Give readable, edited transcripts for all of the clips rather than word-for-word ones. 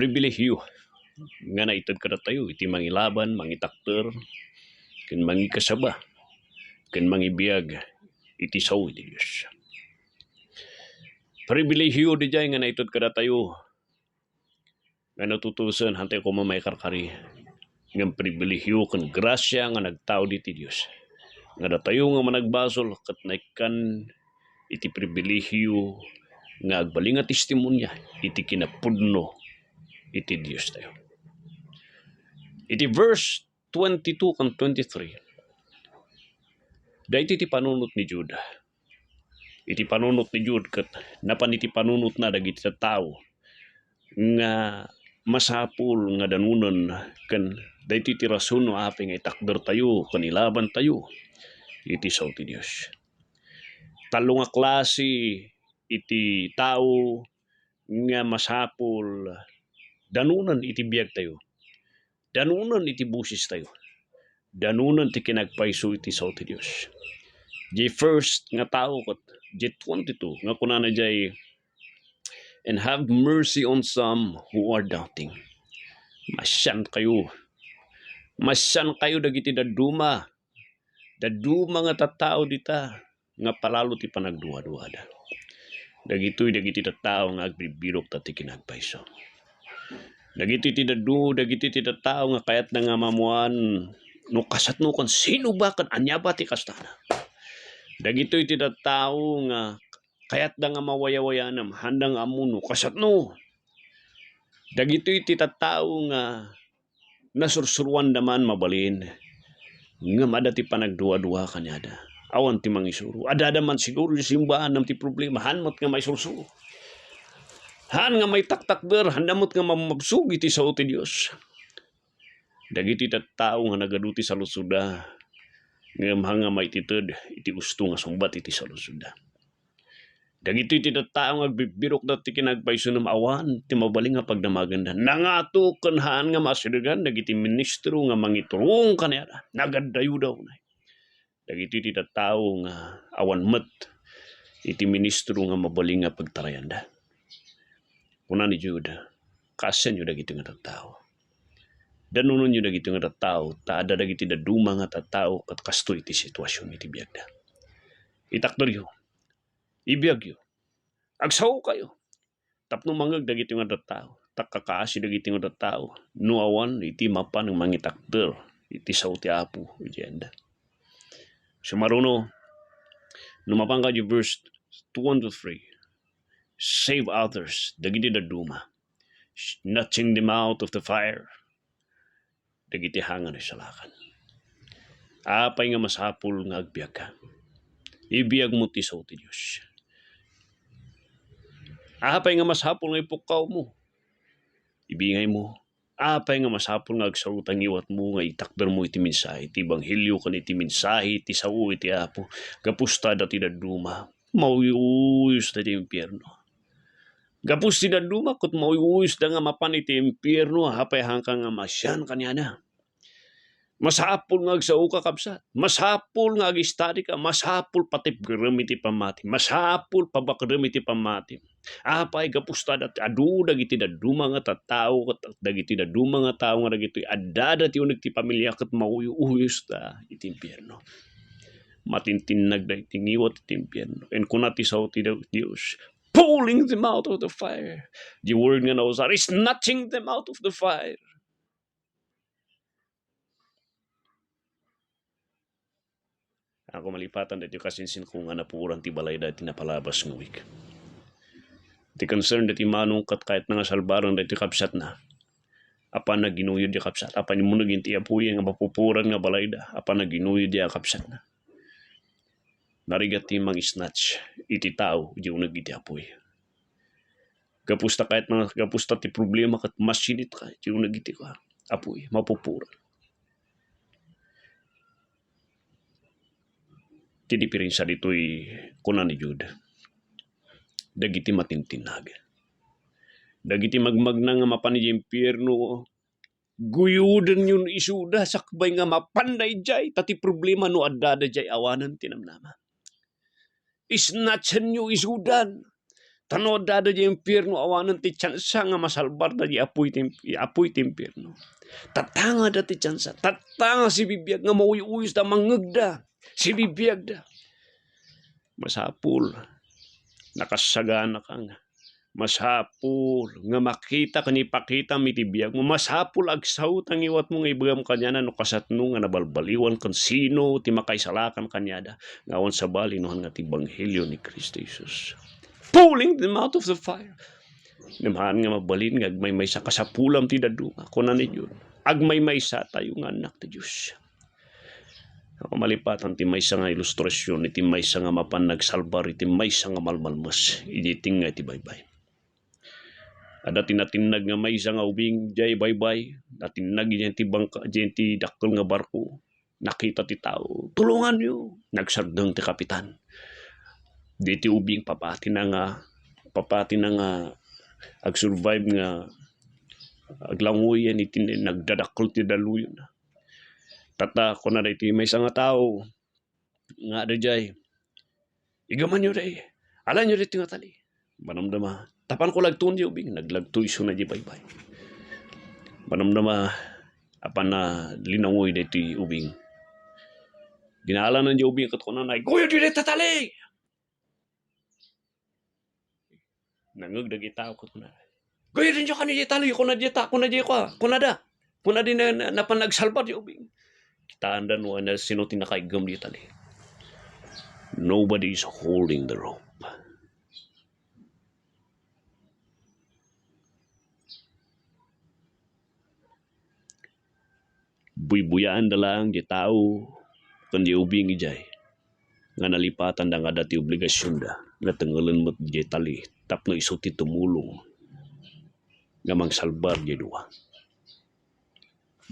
pribilehyo nga naitad kada tayo iti mangilaban, mangitakter, ken mangikasaba, ken mangibiyag iti saw iti Dios. Pribilehyo di jay nga naitad kada tayo nga natutusan hantay ko mamay karkari ng pribilehyo ken grasya nga nagtao diti Dios. Nga datayo nga managbasol ket naikan iti pribilehyo nga agbalinga testimonya iti kinapudno iti Dios tayo. Iti verse 22 and 23. Dahiti iti panunot ni Jude. Iti panunot ni Jude ket napan iti panunot na dagiti tattao nga masapul nga danunon ken dahiti iti rason no apeng itakder tayo ken ilaban tayo iti saw ti Dios. Talo nga klase iti tao nga masapul danunan iti biag tayo. Danunan iti busis tayo. Danunan ti kinagpayso iti saw ti Dios. Di first nga tao ket di 22 nga kunana jay, and have mercy on some who are doubting. Masyan kayo. Masyan kayo dagiti daduma. Daduma nga tattao dita nga palalo ti panagduwa-duwada. Dagitoy dagiti tattao nga agbibirok ta ti kinagpayso. Dagiti ti tattao nga kayat na nga mamuan no kasatno kon sino ba ken anya ba ti kastana. Dagitoy ti tattao nga kayat da nga mawaya-wayanam handang amuno kasatno. Dagitoy ti tattao nga nasursuruan daman mabalin nga madati panagduwa-duwa kanyada. Awan ti mangisuro. Adada man siguro di simbahan nam ti problema hanmat nga may sursuro. Han nga may taktakder handamot nga mamabsug iti saw ti Dios. Dagiti tattao nga nagaduti sa lusuda nga mahanga maitited iti gusto nga sumbat iti sa lusuda. Dagiti ti tattao nga agbibirok dati kinagpayso nam awan ti mabaling nga pagdamaganda. Nangato ken haan nga masidegan dagiti ministro nga mangiturong kaniara. Nagadayo daw na. Dagiti ti tattao nga awan met iti ministro nga mabaling nga pagtarayanda. Kuna ni Jude, kasen yu dagiti nga tattao. Danunon yu dagiti nga tattao, taada dagiti daduma nga tattao ket kasto iti sitwasyon iti biagda. Itakder yu. Ibiyag yu. Agsaw kayo. Tapno mangeg dagiti nga tattao. Takakaasi dagiti nga tattao. No awan iti mapan ng mangitakder iti saw ti Apo iti enda. Sumaruno, numapangka yu verse 2 to 3. Save others, dagiti daduma. Snatching them out of the fire. Dagiti hangan ni salakan. Apay nga masapul nga agbiag ka. Ibiyag mo ti saw ti Dios. Apay nga masapul nga ipukaw mo. Ibingay mo. Apay nga masapul nga agsarutan iwat mo nga itakder mo iti mensahe. Iti banghilyo kan iti mensahe iti saw iti Apo. Gapusta dati daduma. Mauyuyos dati impyerno. Gapus ti daduma ket mauyuyos da nga mapan iti impyerno hapay hangkang nga masyan kaniana. Masapul nga agsaw ka kapsat. Masapul nga agistadi ka. Masapul patip gerem iti pamati. Masapul pabakrem iti pamati. Apay gapusta dati adu dagiti daduma nga tattao ket dagiti daduma nga tao nga dagiti adda ti uneg ti pamilya ket mauyuyos da iti impyerno. Matintinag da iti ngiwat iti impyerno. En kunati saw ti Dios, pulling them out of the fire. The word nga nausar is snatching them out of the fire. Ako malipatan dati kasinsin ko nga napuran ti balay dati napalabas ng week. Ti concern dati manungkat kahit nga salbaran dati kapsat na. Apan na ginuyod di kapsat. Apan mo naging ti apuy nga mapupuran nga balay da. Apan na ginuyod di kapsat na. Narigat ti mang snatch iti tao di unag iti apoy. Gapusta kahit nga gapusta ti problema kat masinit ka di unag iti ka apoy mapupuran. Ti diferensya ditoy kuna ni Jude. Dagiti matintinag. Dagiti magmagna nga mapan iti impyerno guyuden yun isuda sakbay nga mapanday jay tati problema no adda jay awanan tinamnama. Isnatchen nyo isudan. Tanod dada di impyerno awanan ti tsansa nga masalbar da di apoy ti impyerno. Tatanga da ti tsansa. Tatanga si bibiyag nga mauyuyos da mangagda. Si bibiyag da. Masapul. Nakasagana ka nga. Masapul nga makita kanipakita mitibiyag mo. Masapul agsaw tang iwat mo nga ibagam kanya na no kasatno nga nabalbaliwan kan sino ti makaisalakan kanyada. Ngawan sa bali nohan nga ti Ebanghelyo ni Kristo Jesus. Pulling them out of the fire. Namahan nga mabalin nga agmay sa kasapulam ti daduma. Kunan ni Diyon. Agmay sa tayo nga anak ti Diyos. Ako malipatan ti maysa nga ilustrasyon iti maysa nga mapan nagsalbar iti maysa nga malmalmas. Iditing nga iti baybay. Ada tinatinag nga maysa nga ubing jay baybay. Natinag diyan ti bangka diyan ti dakkel nga barko. Nakita ti tao. Tulungan niyo. Nagsardeng ti kapitan. Diti ubing papati na nga ag-survive nga aglanguyan iti nagdadakkel ti daluyon. Tata ko na iti may nga tao nga ada jay. Igaman nyo rin. Alam nyo rin nga tali. Manamdama. Tapan ko lagtun di ubing. Naglagtoy so na di baybay. Manamdama. Apan na linangoy na iti ubing. Ginaalan na di ubing kat ko na na. Goyo di rin tatali! Nangagdag itao ko na. Goyo rin dyan ka ni tali. Kuna di ta. Kuna di ko. Kuna da. Kuna di na panagsalbar di ubing. Kitaan no na sino tinakaigam di tali. Nobody is holding the rope. Buy-buyaan da lang di tao kundi ubing ijay. Nga nalipatan da nga dati obligasyon da. Nga tanggalan mo't di tali. Tapno iso ti tumulong. Nga mangsalbar di dua.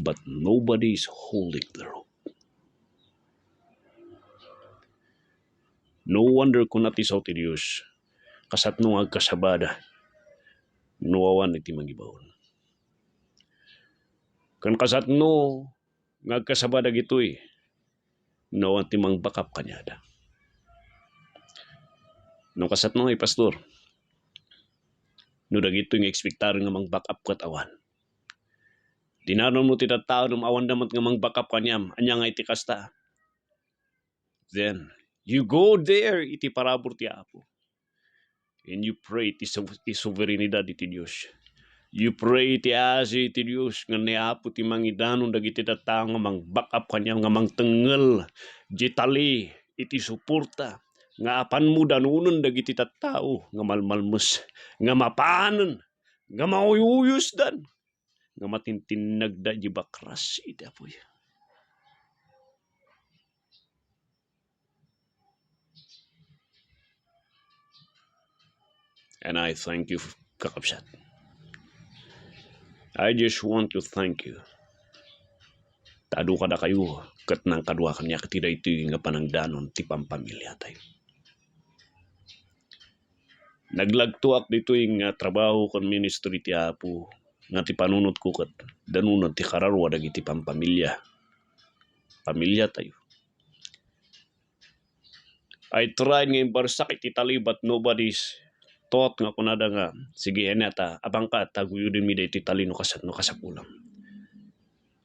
But nobody is holding the rope. No wonder kung natisaw ti Diyos. Kasatno ang agkasabada. Nuwawan iti mangibawon. Kan kasatno nga agkasabada gito'y. Nuwawan ti mangbakap kanyada. No kasatno ay pastor. No dagito yung ekspektar nga mangbakap katawan. Dinaron mo ti tao ng awan damat nga mangbakap kanyam. Anya nga iti kasta. Then, you go there iti parabor ti Apo. And you pray iti sovereignidad iti Diyos. You pray iti asi iti Diyos nga ni Apo ti mangidanon dagiti tao nga mangbakap kanyam nga mangtengel jitali iti suporta. Nga apan mo danunon dagiti tao nga malmalmus. Nga mapanan. Nga mauyuyos dan. Nga matintinag da di bakras iti Apoy. And I thank you, kakapsat. I just want to thank you. Tado ka na kayo, kat nang kadwa kanya katira ito nga panangdanon ti pampamilya tayo. Naglagtuak dito yung trabaho kon ministry ti Apo, nga ti panunot ko kat danunod ti kararwa dagiti pampamilya. Pamilya tayo. I tried nga imbarsak iti tali but nobody's thought nga kunada nga sige enata abang ka taguyudin mi iti tali no kasapulam.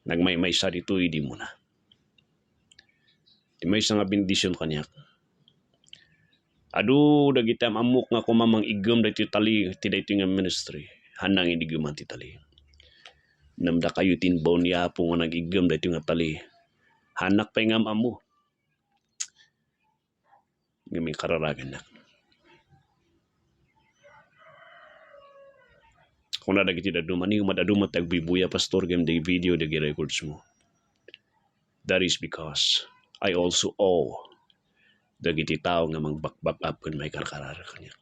Nagmay sa dito idi mo na. Di may nga bendisyon kanyak. Adu dagiti amok nga kumamang igem dagiti tali ti daytoy nga ministry. Hanang idigeman ti tali. Namda kayo tinbaw ni Apo nga nagigem daytoy nga tali. Hanak pa nga amo. Ngami kararagan na. Kung nadagiti daduman, ni madadumat tagbibuya pastor game day video dagi records mo. That is because I also owe dagiti tao nga mangbakbak up kun may karkarara kanya.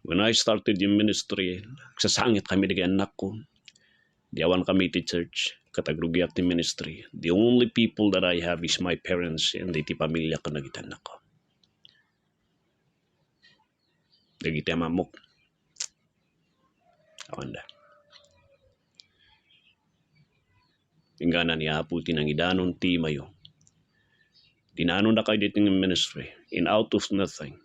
When I started yung ministry, sasangit kami dagi anak ko. Diawan kami ti church, katagrugyat ti ministry. The only people that I have is my parents and iti pamilya ko nagiti anak ko. Dagiti amamok. Awanda. Ingana ni Apo tinangidanon ti mayo. Dinanon na kayo dito ng ministry. In out of nothing.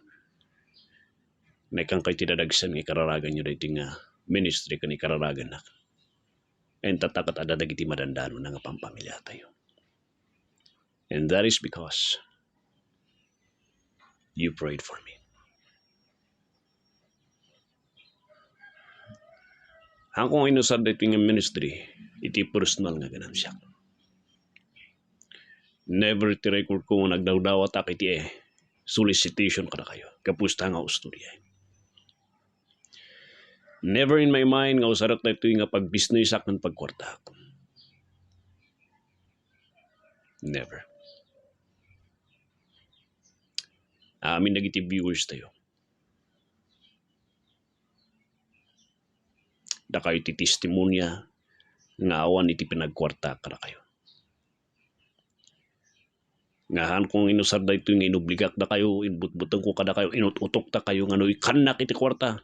Naikang kay tidadagsan ng ikararagan nyo dahiti nga ministry kan ikararagan na. And tatakat ada dagiti madandano na nga pampamilya tayo. And that is because you prayed for me. Hangkong inusad dito nga ministry, iti personal nga ganun siya. Never ti record ko nagdawdawat ak iti solicitation ka na kayo. Kapusta nga usturya. Never in my mind nga usarat na ito nga pag-business ak ng pagkwarta. Never. Amin nagiti viewers tayo. Da kayo ti testimonya nga awan iti pinagkwarta ka na kayo. Ngahan kung inusad da ito nga inubligak da kayo, inbutbutang ko kada kayo, inututok da kayo nga no ikanak iti kwarta.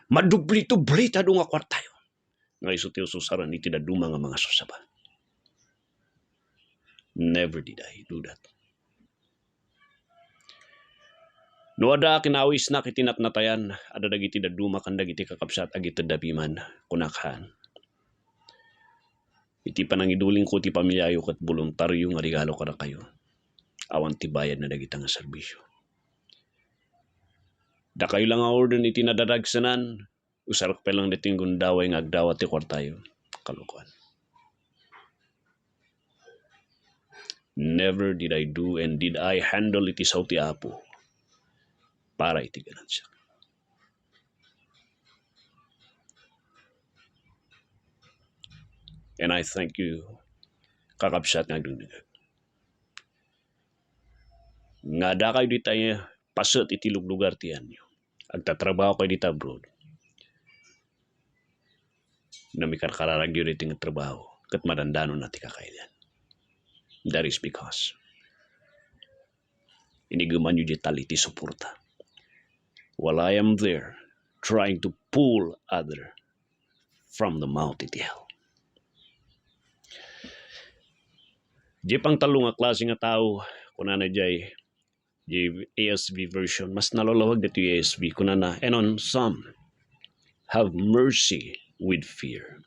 Madubli-dubli ta nga kwarta yun. Nga iso tiyo susaran iti da duma nga mga susaba. Never did I do that. No ada kinawis na kitinatnatayan, ada dagiti da duma kan dagiti kakapsat agiti dabiman kunakhan. Iti panangiduling ko ti pamilyayo kat voluntaryo nga regalo kada kayo. Awan ti bayad na dagita nga serbisyo. Da kayo lang nga order iti nadadagsanan, usarak pa lang dating gundaway nga agdawat ti kwartayo. Kalukuan. Never did I do and did I handle iti sao ti apo para iti ganan siya. And I thank you, kakapsat nga agdunigag. Nga da kayo di tayo pasot iti luglugar tiyan nyo. Agtatrabaho kayo dito abroad. Na may karkararagyo dito nga trabaho. Kat madandano na ti kakailan. That is because iniguman nyo di tali ti suporta. While I am there trying to pull other from the mouth iti hell. Di pang talong nga klase nga tao kunana jay ASV version, mas nalalawag dito yung ASV kunana, and on some have mercy with fear.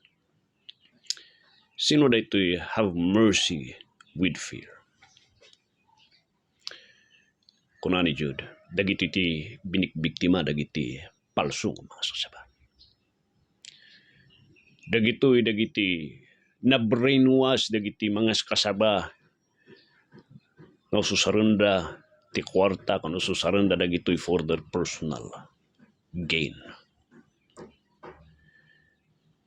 Sino dito have mercy with fear? Kunani Jude, dagiti ti binikbiktima, dagiti palso mga sasaba. Dagiti na brainwash, dagiti mga kasaba na susarunda ti kwarta kung susaranda dagitoy for their personal gain.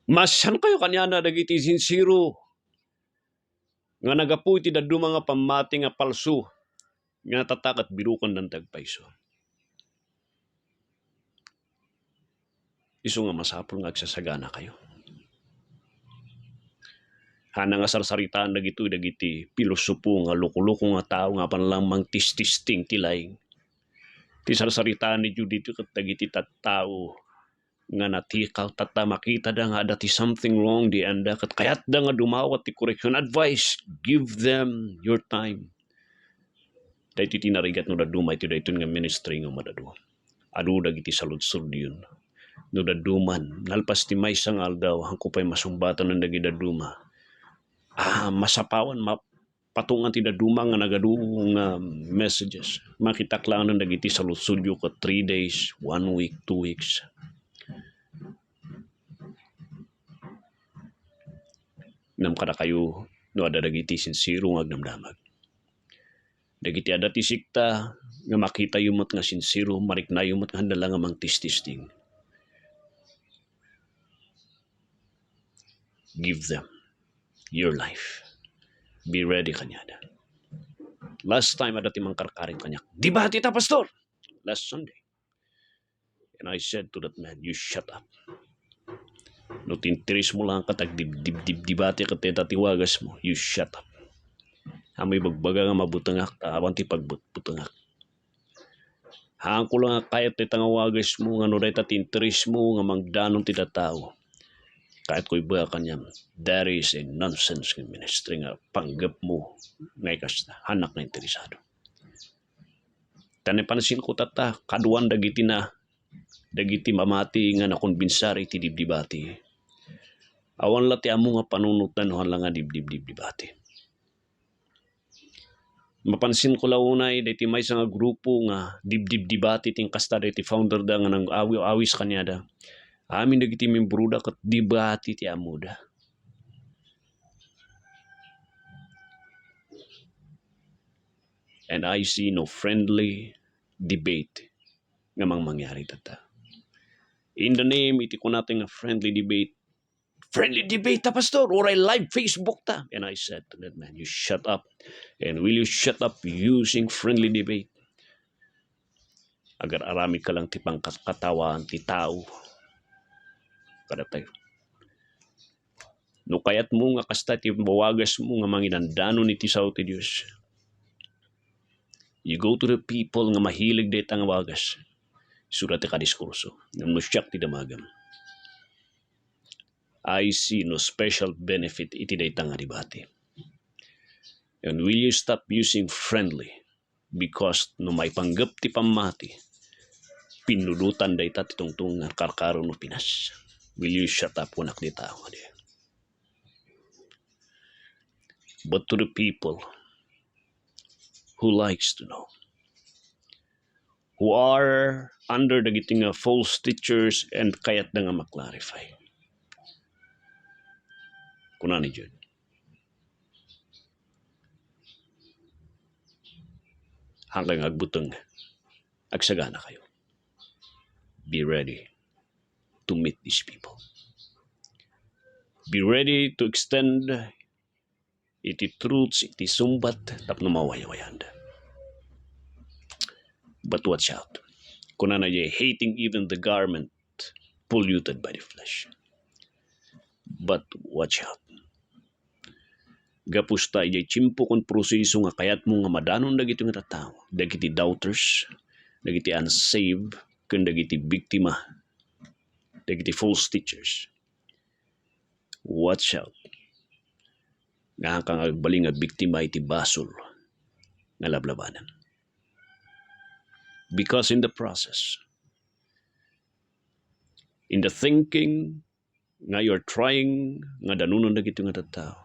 Masan kayo kanya na dagiti sincero nga nagapu iti daddu mga pamati nga palso nga tatakat birukan ng tagpaiso. Iso nga masapul nga agsasagana kayo. Hana nga sarsaritaan dagiti pilosopo nga loko-loko nga tao nga panlamang tististing tilaing. Ti sarsaritaan ni Judith kat dagiti tattao nga natikaw tata makita da nga dati something wrong di anda kat kayat da nga dumawat ti correction advice. Give them your time. Dahiti tinarigat no da dumay ti dayton nga ministry nga madado. Adu dagiti saludsud yun. No da duman nalpas ti may sangal daw hangko pa'y masumbatan ng dagiti duma. Masapawan, patungan ti daduma nga nagadung messages. Makitak lang ng dagiti sa lusudyo ko 3 days, 1 week, 2 weeks. Nam kada kayo no ada dagiti sincero nga agnamdamag. Dagiti ada ti sikta nga makita yumot nga sincero, marikna yumot nga handala nga mang tististing. Give them your life. Be ready kanyada. Last time ada timang karkaring kanyak. Di ba tita pastor? Last Sunday. And I said to that man, you shut up. No tintiris mo lang katag dibati ka teta tiwagas mo. You shut up. Amoy bagbaga nga mabutangak, awan ti pagbutangak. Haan ko lang kaya teta nga wagas mo, nga no dayta tintiris mo, nga mangdanon ti tao. Kahit ko'y ba kanyang, that is a nonsense ng ministry nga panggap mo ngay kasta, hanak na interesado. Tani pansin ko tata, kaduan dagiti na dagiti mamati nga nakonbinsar iti dibdibati. Awan la ti amo nga panunutan nga nga dibdibati. Mapansin ko launay diti may nga grupo nga dibdibati ting kasta diti founder da nga nang awis kanya da. Amin dagiti membro da ket dibati ti amo da. And I see no friendly debate nga mangyari tata. In the name, iti ko natin nga friendly debate ta, pastor, or I live Facebook ta. And I said to that man, you shut up. And will you shut up using friendly debate? Agar arami ka lang tipang katawan, ti tao. Kada tayo. No kayat mo nga kasta ti bawagas mo nga manginandano iti sao ti Diyos. You go to the people nga mahilig deta nga wagas. Surat ti kadiskurso. Ngam no siyak ti damagam. I see no special benefit iti deta nga debate. And will you stop using friendly? Because no may panggap ti pamati, pinulutan deta ti tungtung nga karkaro no Pinas. Will you shut up kunak di tao? But to the people who likes to know, who are under the getting false teachers and kayat na nga maklarify. Kunani dyan. Hanggang agbutang agsagana kayo. Be ready to meet these people. Be ready to extend iti truths, iti sumbat, tapno mawayawayanda. But watch out. Kunana ye hating even the garment polluted by the flesh. But watch out. Gapus tayo chimpo kon proseso nga kayat mo nga madanon dagiti nga tattao, dagiti doubters, dagiti unsaved, ken dagiti biktima, dagiti false teachers. Watch out. Nga kang agbaling nga biktima iti basol nga lablabanan. Because in the process, in the thinking nga you're trying nga danunon dagiti nga tattao,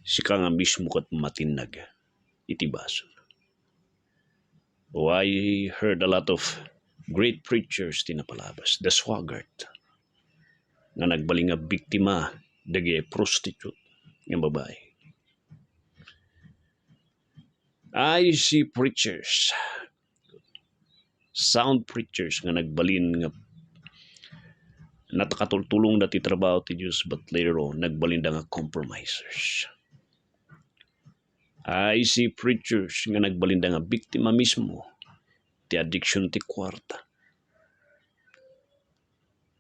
sika nga mismo kat matinag iti basol. Oh, I heard a lot of great preachers tinapalabas. The Swaggart nga nagbaling nga biktima dagi prostitute nga babae. I see preachers, sound preachers nga nagbalin nga natakatultulong dati trabaho ti Diyos, but later on nagbalin da nga compromisers. I see preachers nga nagbalinda nga biktima mismo ti addiction ti kwarta.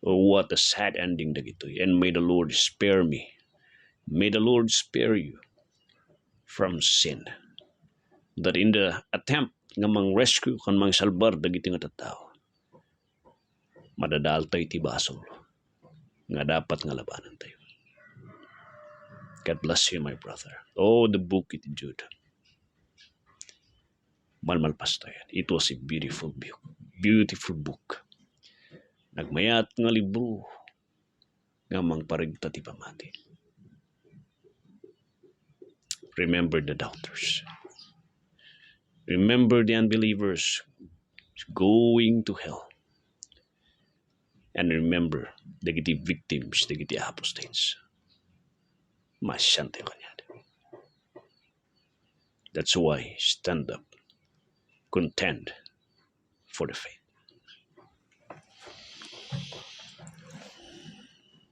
Oh, what a sad ending dagitoy. And may the Lord spare me. May the Lord spare you from sin. That in the attempt nga mang-rescue kan mang-salbar dagiti nga tattao, madadaltay ti basol nga dapat nga labanan tayo. God bless you, my brother. Oh, the book iti Jude. Malmalpas tayo. It was a beautiful book. Beautiful book. Nagmayat nga libro nga mangparigta ti pamati. Remember the doubters. Remember the unbelievers going to hell. And remember dagiti victims, dagiti apostates. Masyante kanya. That's why stand up, contend for the faith.